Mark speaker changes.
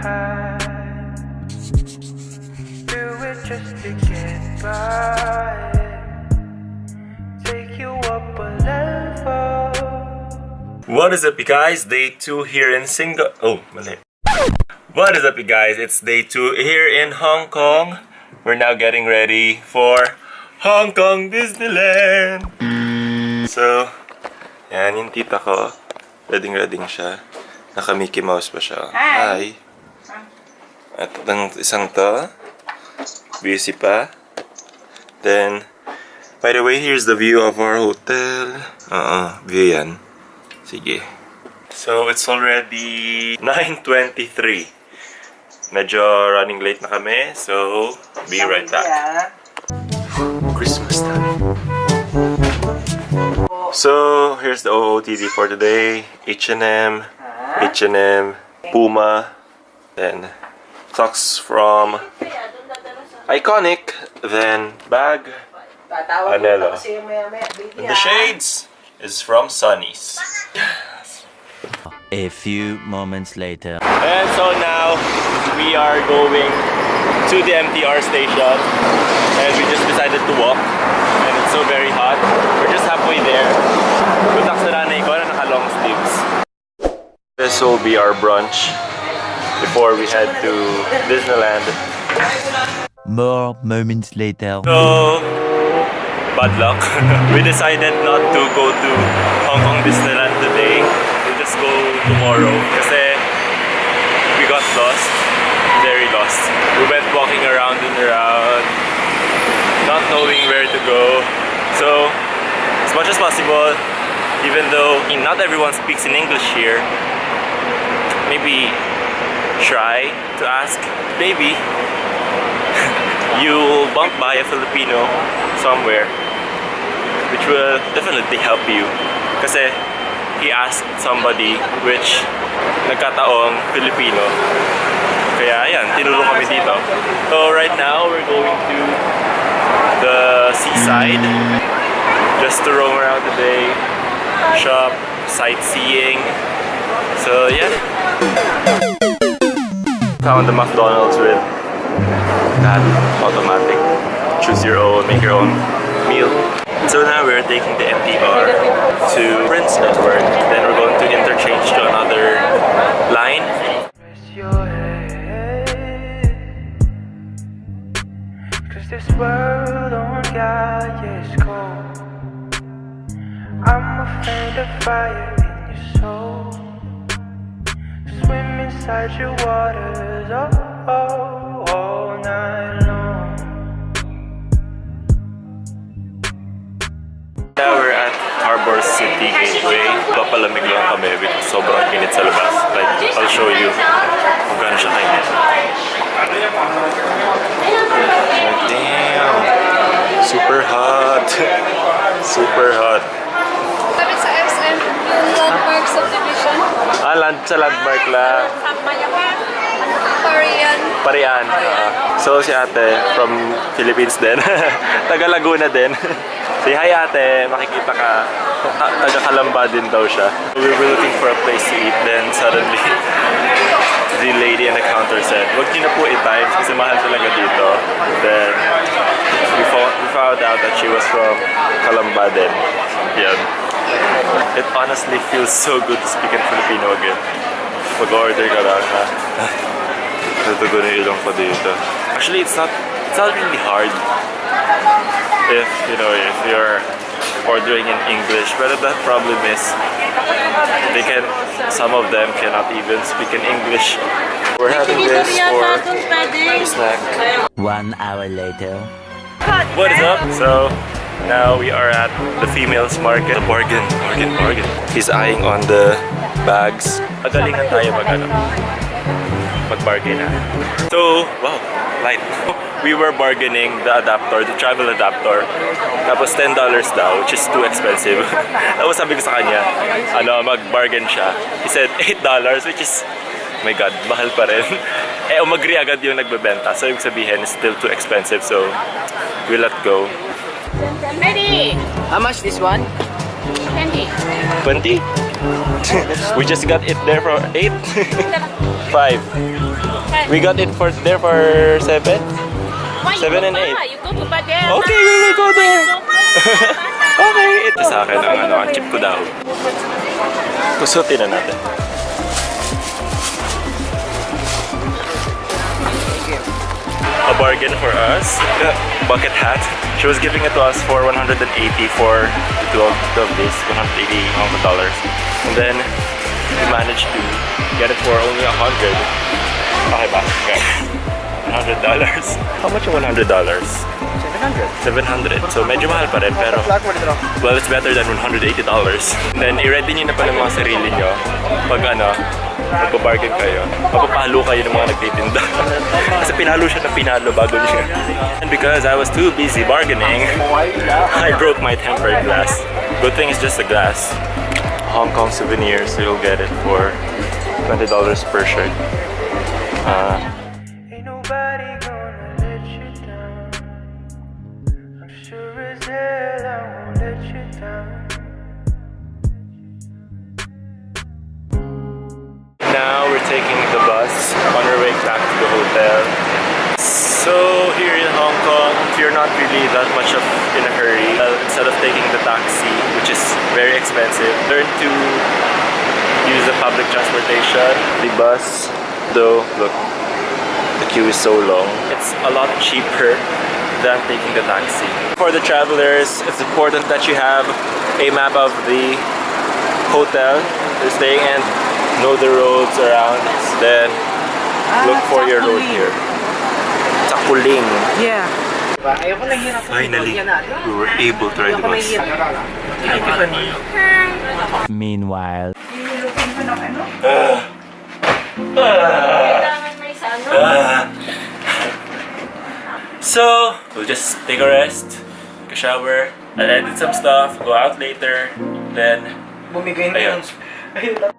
Speaker 1: Do it just to get by. Take you up a level.
Speaker 2: What is up, you guys? Day 2 here in Singapore. Oh, mali. What is up, you guys? It's day 2 here in Hong Kong. We're now getting ready for Hong Kong Disneyland. So, yan yung tita ko. Ready siya. Naka Mickey Mouse pa siya. Hi! At ang isang to. Busy pa. Then, by the way, here's the view of our hotel. View yan. Sige. So, it's already 9:23. Medyo running late na kami. So, be right back. Christmas time. So, here's the OOTD for today. H&M, Puma, then socks from Iconic, then bag, Anello. And the shades is from Sunny's.
Speaker 3: A few moments later.
Speaker 2: And so now, we are going to the MTR station. And we just decided to walk. And it's so very hot. We're just halfway there. Butak sa nanay ko na naka-long sleeves. This will be our brunch before we head to Disneyland.
Speaker 3: More moments later.
Speaker 2: So, bad luck. We decided not to go to Hong Kong Disneyland today. We'll just go tomorrow. Kasi we got lost. Very lost. We went walking around and around, not knowing where to go. So, as much as possible, even though not everyone speaks in English here, maybe try to ask. Maybe you'll bump by a Filipino somewhere, which will definitely help you. Kasi he asked somebody which nagkataong Filipino. Kaya ayan, tinulong kami dito. So right now, we're going to the seaside just to roam around today, shop, sightseeing. So yeah. Found the McDonald's with that automatic choose your own, make your own meal. So now we're taking the MTR to Prince Edward. Then we're going to interchange to another line.
Speaker 1: Rest your head, 'cause this world on God is cold. I'm a fan of fire in your soul. Swim inside your waters, all night long.
Speaker 2: Now we're at Harbor City Gateway. Papalamig lang kami because sobrang init sa labas. Like, I'll show you kung gaano siya kainit. Damn! Super hot! Super hot!
Speaker 4: Sabi sa SM, yung landmark subdivision.
Speaker 2: Sa landmark lang.
Speaker 4: Parian.
Speaker 2: So si ate from Philippines din. Taga Laguna din. Say hi ate, makikita ka. Taga Kalamba din daw siya. We were looking for a place to eat, then suddenly the lady in the counter said, "Wag niyo na po i-times kasi mahal talaga dito." Then we found out that she was from Kalamba din. Yan. It honestly feels so good to speak in Filipino again. Mag-order ka lang ha. Natugo na ilong ko dito. Actually, it's not really hard if you're ordering in English. But the problem is some of them cannot even speak in English. We're having this for snack.
Speaker 3: 1 hour later.
Speaker 2: What is up? So now we are at the females market. Bargain. He's eyeing on the bags. Magalingan tayo mag-bargain na. So, wow, light. We were bargaining the travel adapter. Tapos $10 daw, which is too expensive. Tapos sabi ko sa kanya, mag-bargain siya. He said $8, which is, oh my god, mahal pa rin. Umagri agad yung nagbebenta. So, ibig sabihin, it's still too expensive. So, we let go.
Speaker 4: Ready?
Speaker 5: How much this one?
Speaker 4: 20.
Speaker 2: 20? We just got it there for 8. 5. We got it for 7.
Speaker 5: Why
Speaker 2: 7 and 8.
Speaker 5: You go to Badel.
Speaker 2: Okay, we will go there. Okay. Ito sa akin ang chip ko daw. Kusutin na natin. A bargain for us. Bucket hat. She was giving it to us for 180 for the 12 days, 180 Hong Kong dollars. And then we managed to get it for only 100. Okay ba? Guys. $100. How much yung $100? 700. So medyo mahal pa rin pero well, it's better than $180. Then i-ready niyo na pa ng mga sarili niyo pag magpa-bargain kayo. Mapapalo kayo ng mga nagtitinda. Kasi pinalo siya na pinalo bago niya. And because I was too busy bargaining, I broke my tempered glass. Good thing it's just a glass. Hong Kong souvenir, so you'll get it for $20 per shirt.
Speaker 1: Ain't nobody gonna let you down. I'm sure as hell I won't let you down.
Speaker 2: Now we're taking the bus on our way back to the hotel. So here in Hong Kong, if you're not really that much in a hurry, instead of taking the taxi, which is very expensive, learn to use the public transportation. The bus, though, look, the queue is so long. It's a lot cheaper than taking the taxi. For the travelers, it's important that you have a map of the hotel you're staying in, know the roads around, then look for your road here. Cakuling.
Speaker 6: Yeah.
Speaker 2: Finally, we were able to ride the bus.
Speaker 3: Meanwhile,
Speaker 2: So, we'll just take a rest, take a shower, and edit some stuff, go out later, then
Speaker 6: Bumigay na
Speaker 2: ayun.
Speaker 6: yun.